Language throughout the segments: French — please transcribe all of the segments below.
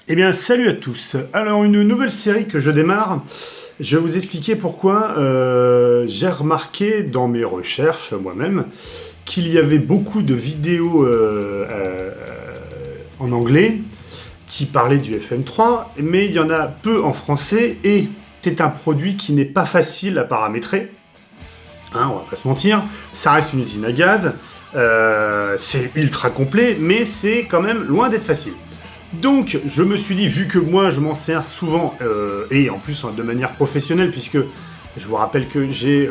Eh bien, salut à tous. Alors, une nouvelle série que je démarre. Je vais vous expliquer pourquoi j'ai remarqué dans mes recherches moi-même qu'il y avait beaucoup de vidéos en anglais qui parlaient du FM3, mais il y en a peu en français et c'est un produit qui n'est pas facile à paramétrer. Hein, on va pas se mentir, ça reste une usine à gaz, c'est ultra complet, mais c'est quand même loin d'être facile. Donc, je me suis dit, vu que moi, je m'en sers souvent, et en plus de manière professionnelle, puisque je vous rappelle que j'ai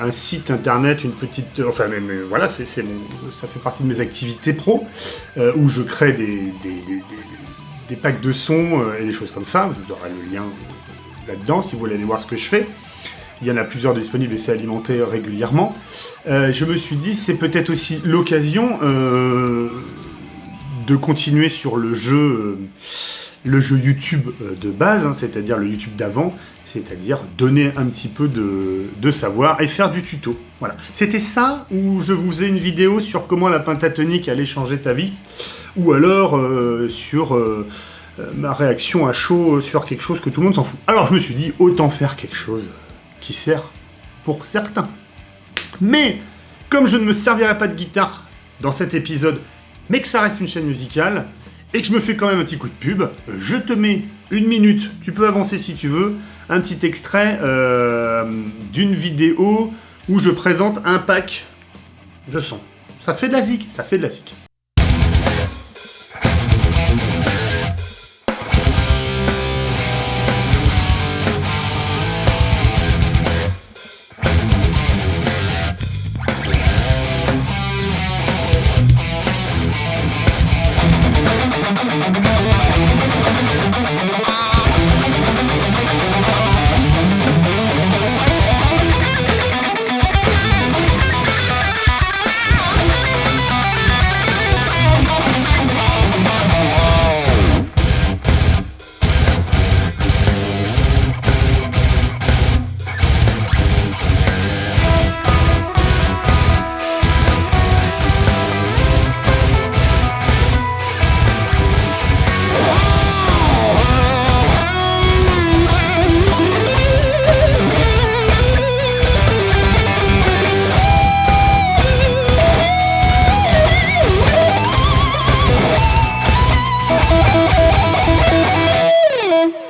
un site internet, une petite... Enfin, voilà, ça fait partie de mes activités pro, où je crée des packs de sons et des choses comme ça. Vous aurez le lien là-dedans, si vous voulez aller voir ce que je fais. Il y en a plusieurs disponibles et c'est alimenté régulièrement. Je me suis dit, c'est peut-être aussi l'occasion... de continuer sur le jeu YouTube de base, hein, c'est-à-dire le YouTube d'avant, c'est-à-dire donner un petit peu de savoir et faire du tuto. Voilà. C'était ça, où je vous faisais une vidéo sur comment la pentatonique allait changer ta vie, ou alors sur ma réaction à chaud sur quelque chose que tout le monde s'en fout. Alors je me suis dit, autant faire quelque chose qui sert pour certains. Mais, comme je ne me servirai pas de guitare dans cet épisode, mais que ça reste une chaîne musicale, et que je me fais quand même un petit coup de pub, je te mets 1 minute, tu peux avancer si tu veux, un petit extrait d'une vidéo où je présente un pack de sons. Ça fait de la zik, ça fait de la zik.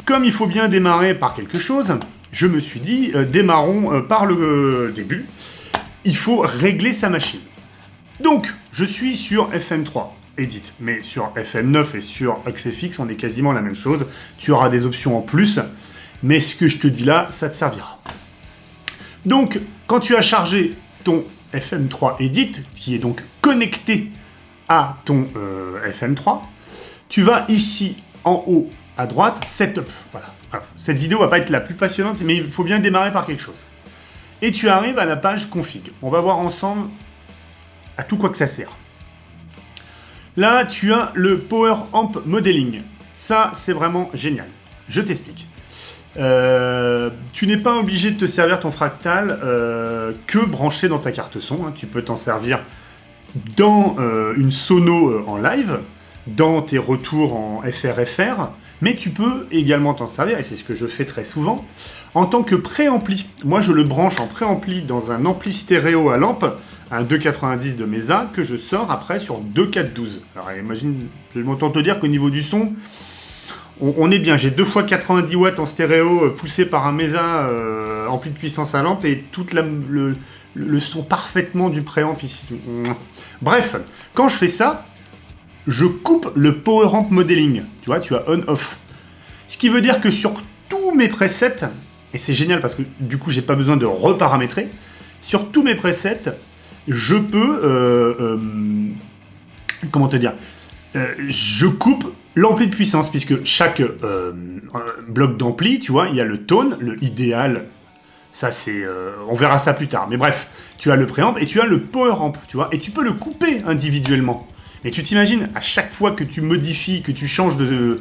Comme il faut bien démarrer par quelque chose, je me suis dit, démarrons par le début. Il faut régler sa machine. Donc, je suis sur FM3 Edit, mais sur FM9 et sur AXFX, on est quasiment la même chose. Tu auras des options en plus, mais ce que je te dis là, ça te servira. Donc, quand tu as chargé ton FM3 Edit, qui est donc connecté à ton FM3, tu vas ici, en haut, à droite, Setup. Voilà. Alors, cette vidéo va pas être la plus passionnante, mais il faut bien démarrer par quelque chose. Et tu arrives à la page Config. On va voir ensemble à tout quoi que ça sert. Là, tu as le Power Amp Modeling. Ça, c'est vraiment génial. Je t'explique. Tu n'es pas obligé de te servir ton fractal que branché dans ta carte son. Hein. Tu peux t'en servir dans une sono en live, dans tes retours en FR/FR, mais tu peux également t'en servir, et c'est ce que je fais très souvent, en tant que préampli. Moi, je le branche en préampli dans un ampli stéréo à lampe, un 2,90 de Mesa, que je sors après sur 2,412. Alors imagine, je m'entends te dire qu'au niveau du son, on est bien. J'ai 2 fois 90 watts en stéréo poussé par un Mesa ampli de puissance à lampe, et tout le son parfaitement du préamp ici. Bref, quand je fais ça, je coupe le Power Amp Modeling. Tu vois, tu as on-off. Ce qui veut dire que sur tous mes presets, et c'est génial parce que du coup, j'ai pas besoin de reparamétrer, sur tous mes presets, je peux... comment te dire je coupe l'ampli de puissance, puisque chaque bloc d'ampli, tu vois, il y a le tone, le idéal, ça c'est... on verra ça plus tard. Mais bref, tu as le préamp et tu as le Power Amp, tu vois, et tu peux le couper individuellement. Mais tu t'imagines, à chaque fois que tu modifies, que tu changes de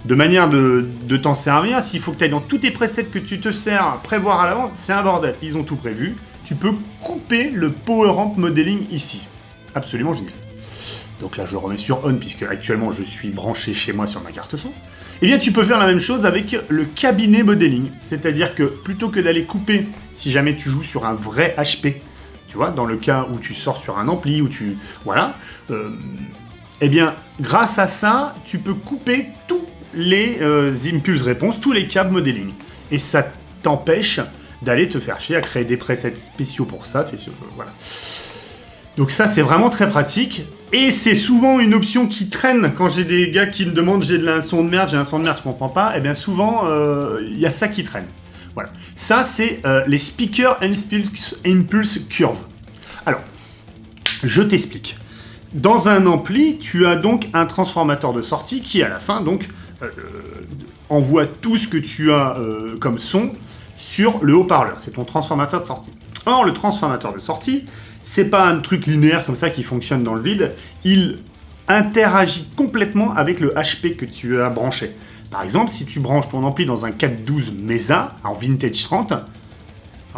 manière de t'en servir, s'il faut que tu ailles dans tous tes presets que tu te sers, prévoir à l'avance, c'est un bordel. Ils ont tout prévu. Tu peux couper le Power Amp Modeling ici. Absolument génial. donc là je le remets sur on puisque actuellement je suis branché chez moi sur ma carte son, eh bien tu peux faire la même chose avec le cabinet modeling. C'est-à-dire que plutôt que d'aller couper, si jamais tu joues sur un vrai HP, tu vois, dans le cas où tu sors sur un ampli, où tu... Voilà. Eh bien, grâce à ça, tu peux couper tous les impulses réponses, tous les câbles modeling. Et ça t'empêche d'aller te faire chier à créer des presets spéciaux pour ça. Voilà. Donc ça, c'est vraiment très pratique. Et c'est souvent une option qui traîne quand j'ai des gars qui me demandent j'ai un son de merde, je comprends pas. Eh bien souvent, il y a ça qui traîne. Voilà. Ça, c'est les Speaker Impulse Curve. Alors, je t'explique. Dans un ampli, tu as donc un transformateur de sortie qui, à la fin, donc, envoie tout ce que tu as comme son sur le haut-parleur. C'est ton transformateur de sortie. Or, le transformateur de sortie, c'est pas un truc linéaire comme ça qui fonctionne dans le vide. Il interagit complètement avec le HP que tu as branché. Par exemple, si tu branches ton ampli dans un 412 Mesa en Vintage 30, alors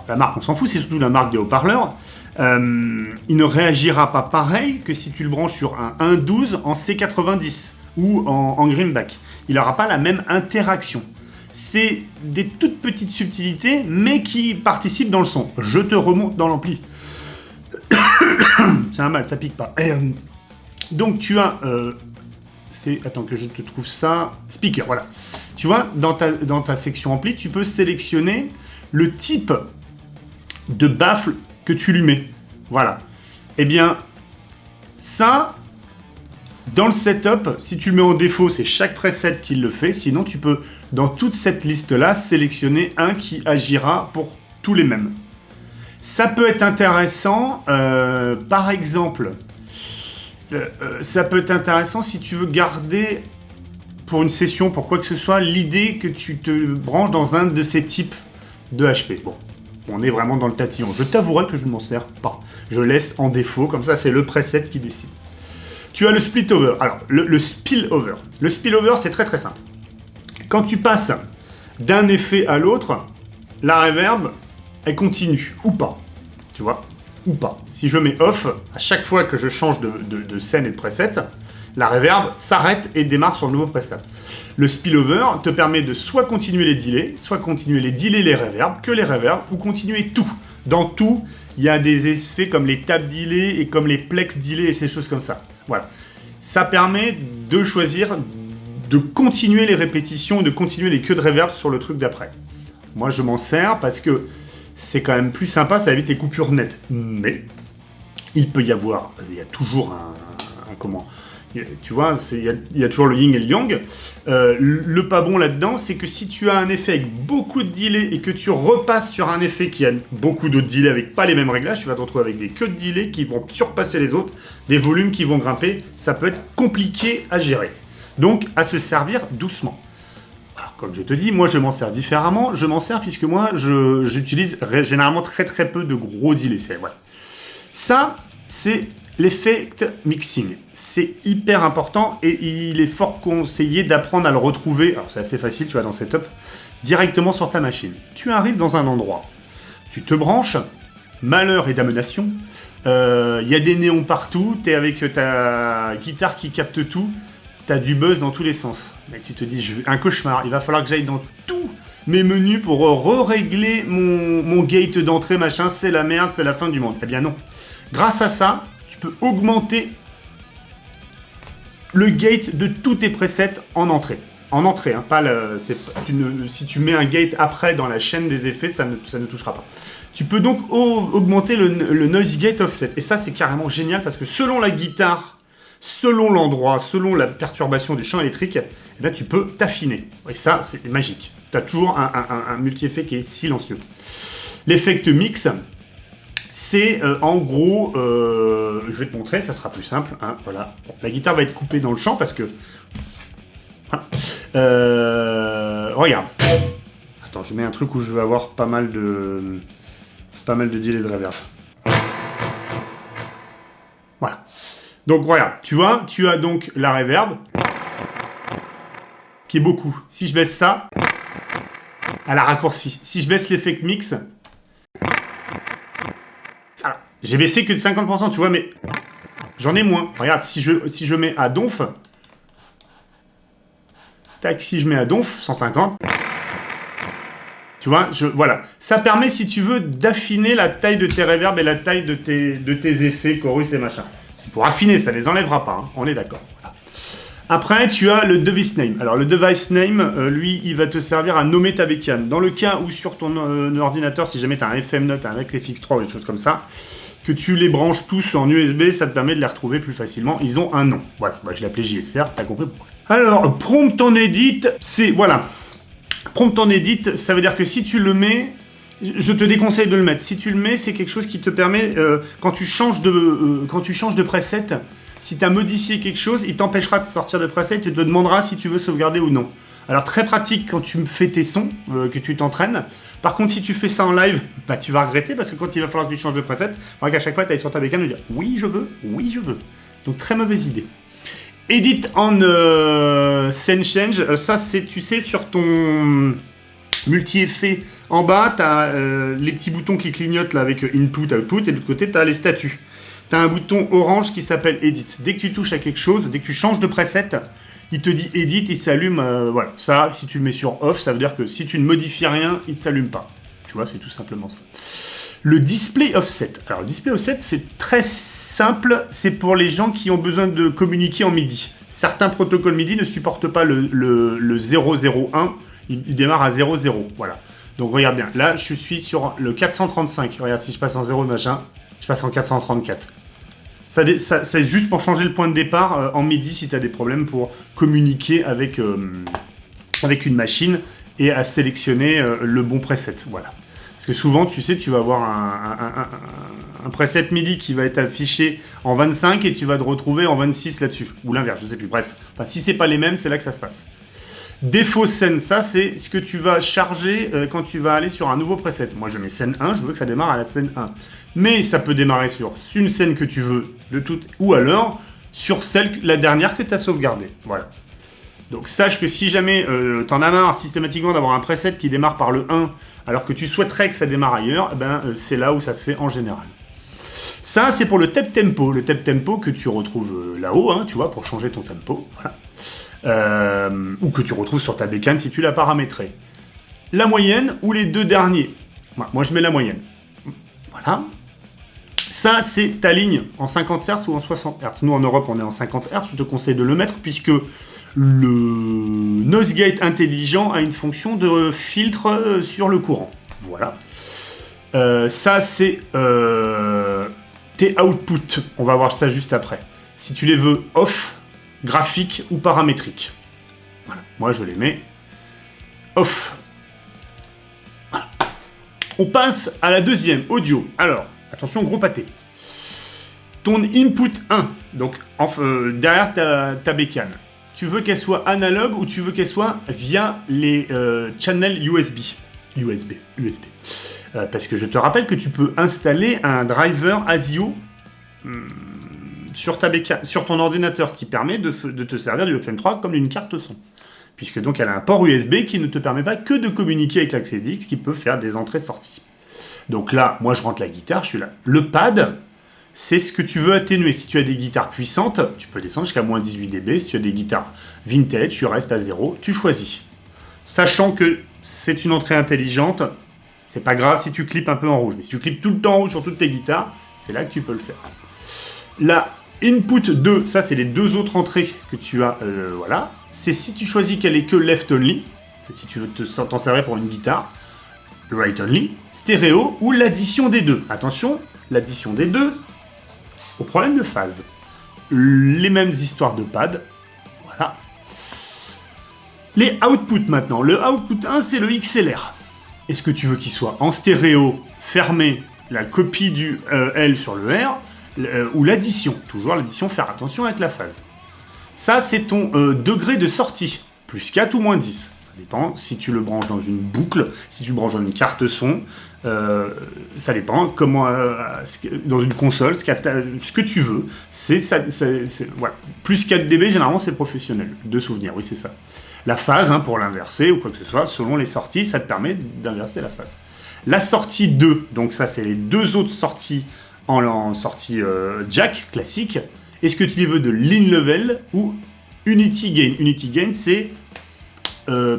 la marque on s'en fout, c'est surtout la marque des haut-parleurs, il ne réagira pas pareil que si tu le branches sur un 1.12 en C90 ou en greenback. Il n'aura pas la même interaction. C'est des toutes petites subtilités, mais qui participent dans le son. Je te remonte dans l'ampli. C'est un mal, ça pique pas. Donc tu as... attends que je te trouve ça... Speaker, voilà. Tu vois, dans ta section ampli, tu peux sélectionner le type de baffle que tu lui mets. Voilà. Eh bien, ça, dans le setup, si tu le mets en défaut, c'est chaque preset qui le fait. Sinon, tu peux, dans toute cette liste-là, sélectionner un qui agira pour tous les mêmes. Ça peut être intéressant, par exemple, ça peut être intéressant si tu veux garder, pour une session, pour quoi que ce soit, l'idée que tu te branches dans un de ces types de HP. Bon. On est vraiment dans le tatillon. Je t'avouerai que je ne m'en sers pas. Je laisse en défaut, comme ça c'est le preset qui décide. Tu as le split over. Alors, le spillover. Le spillover, c'est très très simple. Quand tu passes d'un effet à l'autre, la reverb, elle continue, ou pas. Tu vois, ou pas. Si je mets off, à chaque fois que je change de scène et de preset, la reverb s'arrête et démarre sur le nouveau preset. Le spillover te permet de soit continuer les delays, les reverbs, que les reverbs, ou continuer tout. Dans tout, il y a des effets comme les tab delay et comme les plex delay et ces choses comme ça. Voilà. Ça permet de choisir de continuer les répétitions, de continuer les queues de reverb sur le truc d'après. Moi, je m'en sers parce que c'est quand même plus sympa, ça évite les coupures nettes. Mais il peut y avoir, il y a toujours un comment... Tu vois, il y a toujours le yin et le yang. Le pas bon là-dedans, c'est que si tu as un effet avec beaucoup de delay et que tu repasses sur un effet qui a beaucoup d'autres delays avec pas les mêmes réglages, tu vas te retrouver avec des queues de delay qui vont surpasser les autres, des volumes qui vont grimper. Ça peut être compliqué à gérer. Donc, à se servir doucement. Alors, comme je te dis, moi je m'en sers différemment. Je m'en sers puisque moi j'utilise généralement très très peu de gros delays. Voilà. Ça, c'est l'effect mixing. C'est hyper important et il est fort conseillé d'apprendre à le retrouver. Alors c'est assez facile, tu vois, dans Setup, directement sur ta machine. Tu arrives dans un endroit, tu te branches, malheur et damnation, y a des néons partout, t'es avec ta guitare qui capte tout, t'as du buzz dans tous les sens. Mais tu te dis, un cauchemar, il va falloir que j'aille dans tous mes menus pour re-régler mon gate d'entrée, machin, c'est la merde, c'est la fin du monde. Eh bien non. Grâce à ça, tu peux augmenter le gate de tous tes presets en entrée. En entrée, hein, pas si tu mets un gate après dans la chaîne des effets, ça ne touchera pas. Tu peux donc augmenter le noise gate offset. Et ça, c'est carrément génial parce que selon la guitare, selon l'endroit, selon la perturbation du champ électrique, eh bien, tu peux t'affiner. Et ça, c'est magique. Tu as toujours un multi-effet qui est silencieux. L'effect mix, c'est en gros, je vais te montrer, ça sera plus simple. Hein, voilà. Bon, la guitare va être coupée dans le champ parce que... Voilà. Regarde. Attends, je mets un truc où je vais avoir pas mal de delay de reverb. Voilà. Donc voilà, tu vois, tu as donc la reverb qui est beaucoup. Si je baisse ça, elle a raccourci. Si je baisse l'effect mix, alors, j'ai baissé que de 50%, tu vois, mais J'en ai moins. Regarde, si je mets à donf... Tac, si je mets à donf, 150... Tu vois, voilà. Ça permet, si tu veux, d'affiner la taille de tes reverbs et la taille de tes effets, chorus et machin. C'est pour affiner, ça les enlèvera pas, hein. On est d'accord. Voilà. Après, tu as le device name. Alors, le device name, lui, il va te servir à nommer ta bécane. Dans le cas où sur ton ordinateur, si jamais tu as un FM Note, un FX3 ou des choses comme ça, que tu les branches tous en USB, ça te permet de les retrouver plus facilement. Ils ont un nom. Voilà, bah, je l'appelais JSR, t'as compris pourquoi. Alors, prompt on edit, c'est... Voilà. Prompt on edit, ça veut dire que si tu le mets, je te déconseille de le mettre. Si tu le mets, c'est quelque chose qui te permet, quand tu changes de preset, si tu as modifié quelque chose, il t'empêchera de sortir de preset et te demandera si tu veux sauvegarder ou non. Alors très pratique quand tu me fais tes sons, que tu t'entraînes. Par contre, si tu fais ça en live, bah, tu vas regretter parce que quand il va falloir que tu changes de preset, qu'à chaque fois tu ailles sur ta bécane et dire oui je veux, oui je veux. Donc très mauvaise idée. Edit on scene change, ça c'est, tu sais, sur ton multi-effet en bas, tu as les petits boutons qui clignotent là avec input, output, et de l'autre côté tu as les statuts. Tu as un bouton orange qui s'appelle edit. Dès que tu touches à quelque chose, dès que tu changes de preset, il te dit edit, il s'allume, voilà. Ça, si tu le mets sur off, ça veut dire que si tu ne modifies rien, il ne s'allume pas. Tu vois, c'est tout simplement ça. Le display offset. Alors le display offset, c'est très simple, c'est pour les gens qui ont besoin de communiquer en MIDI. Certains protocoles MIDI ne supportent pas le 001, il démarre à 00, voilà. Donc regarde bien, là je suis sur le 435, regarde si je passe en 0 machin, je passe en 434. Ça, c'est juste pour changer le point de départ en MIDI si tu as des problèmes pour communiquer avec une machine et à sélectionner le bon preset, voilà. Parce que souvent, tu sais, tu vas avoir un preset MIDI qui va être affiché en 25 et tu vas te retrouver en 26 là-dessus. Ou l'inverse, je sais plus. Bref, enfin, si c'est pas les mêmes, c'est là que ça se passe. Défaut scène, ça c'est ce que tu vas charger quand tu vas aller sur un nouveau preset. Moi, je mets scène 1, je veux que ça démarre à la scène 1. Mais ça peut démarrer sur une scène que tu veux, de toute, ou alors sur la dernière que tu as sauvegardée. Voilà. Donc sache que si jamais t'en as marre systématiquement d'avoir un preset qui démarre par le 1, alors que tu souhaiterais que ça démarre ailleurs, c'est là où ça se fait en général. Ça, c'est pour le tap tempo. Le tap tempo que tu retrouves là-haut, hein, tu vois, pour changer ton tempo. Voilà. Ou que tu retrouves sur ta bécane si tu l'as paramétré. La moyenne ou les deux derniers. Moi, je mets la moyenne. Voilà. Ça, c'est ta ligne en 50 Hz ou en 60 Hz. Nous, en Europe, on est en 50 Hz. Je te conseille de le mettre puisque le noise gate intelligent a une fonction de filtre sur le courant. Voilà. Ça, c'est tes outputs. On va voir ça juste après. Si tu les veux off, graphique ou paramétrique. Voilà. Moi, je les mets off. Voilà. On passe à la deuxième, audio. Alors, attention, gros pâté. Ton input 1, donc derrière ta bécane. Tu veux qu'elle soit analogue ou tu veux qu'elle soit via les channels USB. Parce que je te rappelle que tu peux installer un driver ASIO sur ton ordinateur qui permet de te servir du FM3 comme une carte son. Puisque donc elle a un port USB qui ne te permet pas que de communiquer avec l'accès X, qui peut faire des entrées-sorties. Donc là, moi je rentre la guitare, je suis là. Le pad, c'est ce que tu veux atténuer. Si tu as des guitares puissantes, tu peux descendre jusqu'à moins 18 dB. Si tu as des guitares vintage, tu restes à 0, tu choisis. Sachant que c'est une entrée intelligente, c'est pas grave si tu clips un peu en rouge. Mais si tu clips tout le temps en rouge sur toutes tes guitares, c'est là que tu peux le faire. La input 2, ça c'est les deux autres entrées que tu as, voilà. C'est si tu choisis qu'elle est que left only, c'est si tu veux t'en servir pour une guitare, right only, stéréo ou l'addition des deux. Attention, l'addition des deux au problème de phase. Les mêmes histoires de pad, voilà. Les outputs maintenant. Le output 1, c'est le XLR. Est-ce que tu veux qu'il soit en stéréo, fermé, la copie du L sur le R, ou l'addition? Toujours l'addition, faire attention avec la phase. Ça, c'est ton degré de sortie. Plus 4 ou moins 10. Ça dépend si tu le branches dans une boucle, si tu le branches dans une carte son. Ça dépend comment dans une console, ce que tu veux. Voilà. Plus 4 dB, généralement, c'est professionnel. De souvenir, oui, c'est ça. La phase, hein, pour l'inverser ou quoi que ce soit, selon les sorties, ça te permet d'inverser la phase. La sortie 2, donc ça, c'est les deux autres sorties en sortie jack classique. Est-ce que tu les veux de lean level ou unity gain? Unity gain, c'est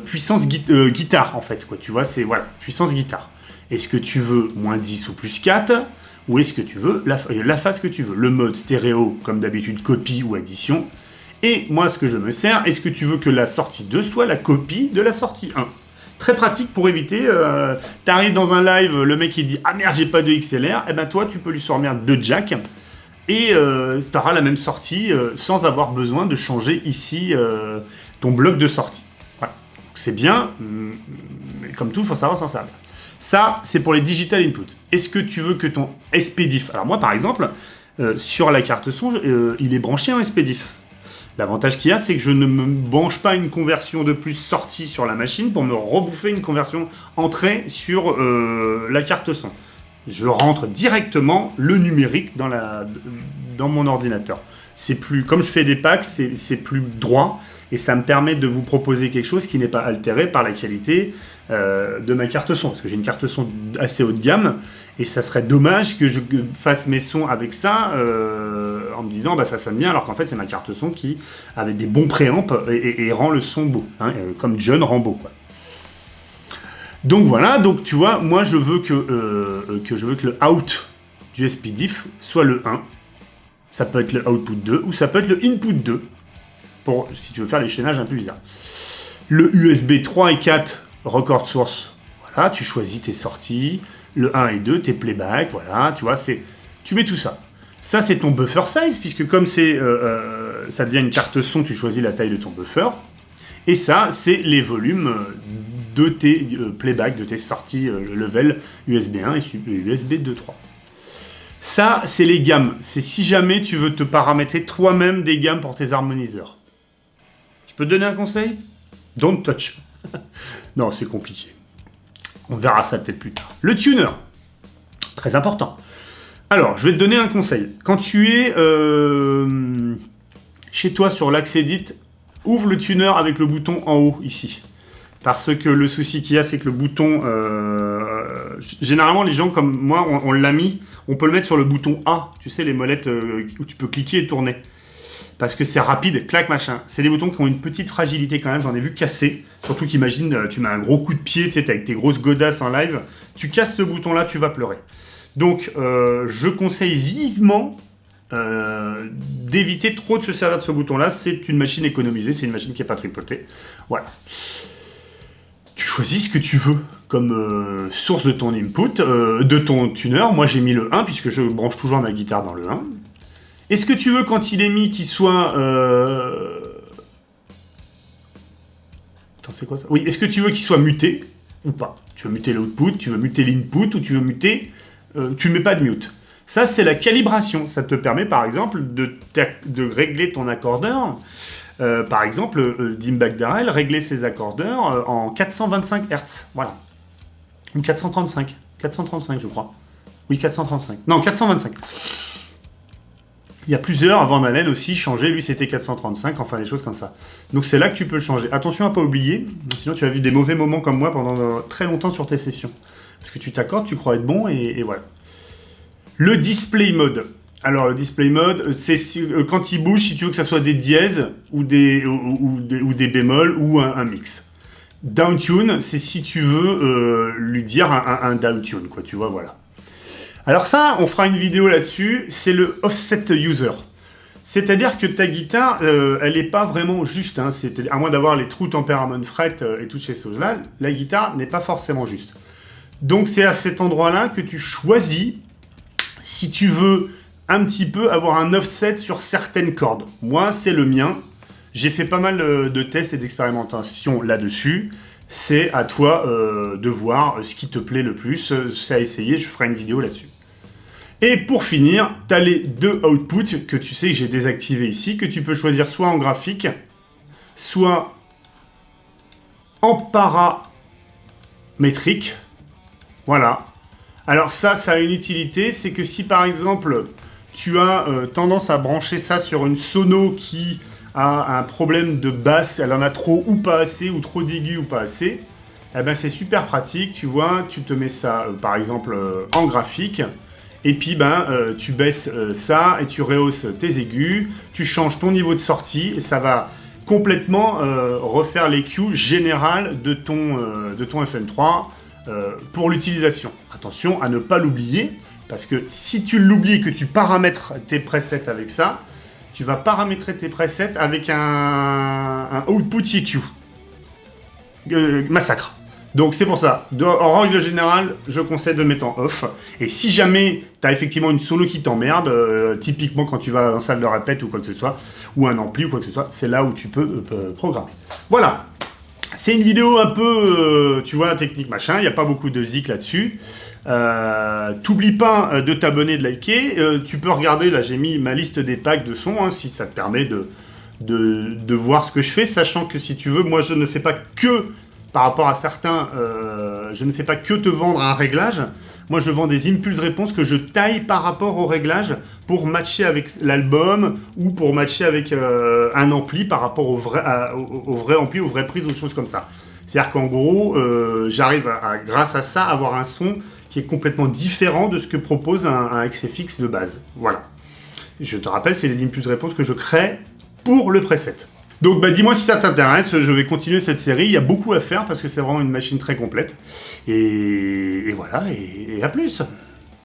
puissance guitare, en fait, quoi. Tu vois, c'est, voilà, puissance guitare. Est-ce que tu veux moins 10 ou plus 4? Ou est-ce que tu veux la phase que tu veux? Le mode stéréo, comme d'habitude, copie ou addition. Et moi, ce que je me sers, est-ce que tu veux que la sortie 2 soit la copie de la sortie 1? Très pratique pour éviter, t'arrives dans un live, le mec il dit « Ah merde, j'ai pas de XLR », et ben toi, tu peux lui sortir 2 jacks, et t'auras la même sortie sans avoir besoin de changer ici ton bloc de sortie. Voilà. C'est bien, mais comme tout, il faut savoir s'en servir. Ça, c'est pour les digital input. Est-ce que tu veux que ton SPDIF... Alors moi, par exemple, sur la carte son, il est branché en SPDIF. L'avantage qu'il y a, c'est que je ne me branche pas une conversion de plus sortie sur la machine pour me rebouffer une conversion entrée sur la carte son. Je rentre directement le numérique dans mon ordinateur. C'est plus, comme je fais des packs, c'est plus droit et ça me permet de vous proposer quelque chose qui n'est pas altéré par la qualité de ma carte son. Parce que j'ai une carte son assez haut de gamme et ça serait dommage que je fasse mes sons avec ça en me disant bah ça sonne bien alors qu'en fait c'est ma carte son qui avait des bons préamps et rend le son beau, hein, comme John rend beau, quoi. Donc voilà, donc tu vois, moi je veux que le out du SPDIF soit le 1. Ça peut être le output 2 ou ça peut être le input 2 pour si tu veux faire les chaînages un peu bizarres. Le USB 3 et 4 record source, voilà, tu choisis tes sorties, le 1 et 2, tes playback, voilà, tu vois, tu mets tout ça. Ça c'est ton buffer size puisque comme ça devient une carte son, tu choisis la taille de ton buffer. Et ça c'est les volumes de tes playback, de tes sorties level USB 1 et USB 2.3. Ça, c'est les gammes. C'est si jamais tu veux te paramétrer toi-même des gammes pour tes harmoniseurs. Je peux te donner un conseil? Don't touch. Non, c'est compliqué. On verra ça peut-être plus tard. Le tuner. Très important. Alors, je vais te donner un conseil. Quand tu es chez toi sur l'Axe Edit, ouvre le tuner avec le bouton en haut, ici. Parce que le souci qu'il y a, c'est que le bouton... généralement, les gens comme moi, on l'a mis, on peut le mettre sur le bouton A. Tu sais, les molettes où tu peux cliquer et tourner. Parce que c'est rapide, clac, machin. C'est des boutons qui ont une petite fragilité quand même, j'en ai vu casser. Surtout qu'imagine, tu mets un gros coup de pied, tu sais, avec tes grosses godasses en live. Tu casses ce bouton-là, tu vas pleurer. Donc, je conseille vivement d'éviter trop de se servir de ce bouton-là. C'est une machine économisée, c'est une machine qui n'est pas tripotée. Voilà. Tu choisis ce que tu veux comme source de ton input, de ton tuner. Moi, j'ai mis le 1, puisque je branche toujours ma guitare dans le 1. Est-ce que tu veux, quand il est mis, qu'il soit... Attends, c'est quoi ça? Oui, est-ce que tu veux qu'il soit muté ou pas? Tu veux muter l'output, tu veux muter l'input, ou tu veux muter... tu ne mets pas de mute. Ça, c'est la calibration. Ça te permet, par exemple, de régler ton accordeur. Par exemple, Dimebag Darrell régler ses accordeurs en 425 Hz. Voilà. Ou 435. 435, je crois. Oui, 435. Non, 425. Il y a plusieurs, Van Halen aussi, changé. Lui, c'était 435, enfin des choses comme ça. Donc, c'est là que tu peux le changer. Attention à ne pas oublier, sinon tu vas vivre des mauvais moments comme moi pendant très longtemps sur tes sessions. Parce que tu t'accordes, tu crois être bon, et voilà. Le display mode. Alors, le display mode, c'est quand il bouge, si tu veux que ça soit des dièses ou des bémols ou un mix. Downtune, c'est si tu veux lui dire un downtune, quoi, tu vois, voilà. Alors ça, on fera une vidéo là-dessus, c'est le offset user. C'est-à-dire que ta guitare, elle n'est pas vraiment juste, hein, à moins d'avoir les trous tempéraments fret et toutes ces choses-là, la guitare n'est pas forcément juste. Donc c'est à cet endroit-là que tu choisis si tu veux un petit peu avoir un offset sur certaines cordes. Moi, c'est le mien. J'ai fait pas mal de tests et d'expérimentations là-dessus. C'est à toi de voir ce qui te plaît le plus. C'est à essayer, je ferai une vidéo là-dessus. Et pour finir, tu as les deux outputs que tu sais que j'ai désactivés ici, que tu peux choisir soit en graphique, soit en paramétrique. Voilà. Alors ça a une utilité, c'est que si par exemple tu as tendance à brancher ça sur une sono qui a un problème de basse, elle en a trop ou pas assez, ou trop d'aigu ou pas assez, eh ben c'est super pratique, tu vois, tu te mets ça par exemple en graphique, Et puis tu baisses ça et tu rehausses tes aigus, tu changes ton niveau de sortie et ça va complètement refaire l'EQ général de ton FM3 pour l'utilisation. Attention à ne pas l'oublier, parce que si tu l'oublies et que tu paramètres tes presets avec ça, tu vas paramétrer tes presets avec un output EQ. Massacre. Donc c'est pour ça, en règle générale, je conseille de le mettre en off. Et si jamais tu as effectivement une sono qui t'emmerde, typiquement quand tu vas en salle de répète ou quoi que ce soit, ou un ampli ou quoi que ce soit, c'est là où tu peux programmer. Voilà, c'est une vidéo un peu, tu vois, technique machin, il n'y a pas beaucoup de zik là-dessus. T'oublies pas de t'abonner, de liker. Tu peux regarder, là j'ai mis ma liste des packs de sons, si ça te permet de voir ce que je fais, sachant que si tu veux, moi je ne fais pas que... Par rapport à certains, je ne fais pas que te vendre un réglage. Moi, je vends des impulses-réponses que je taille par rapport au réglage pour matcher avec l'album ou pour matcher avec un ampli par rapport au vrai ampli, aux vraies prises ou des choses comme ça. C'est-à-dire qu'en gros, j'arrive grâce à ça, à avoir un son qui est complètement différent de ce que propose un XFX de base. Voilà. Je te rappelle, c'est les impulses-réponses que je crée pour le preset. Donc dis-moi si ça t'intéresse, je vais continuer cette série, il y a beaucoup à faire parce que c'est vraiment une machine très complète. Et voilà, et à plus.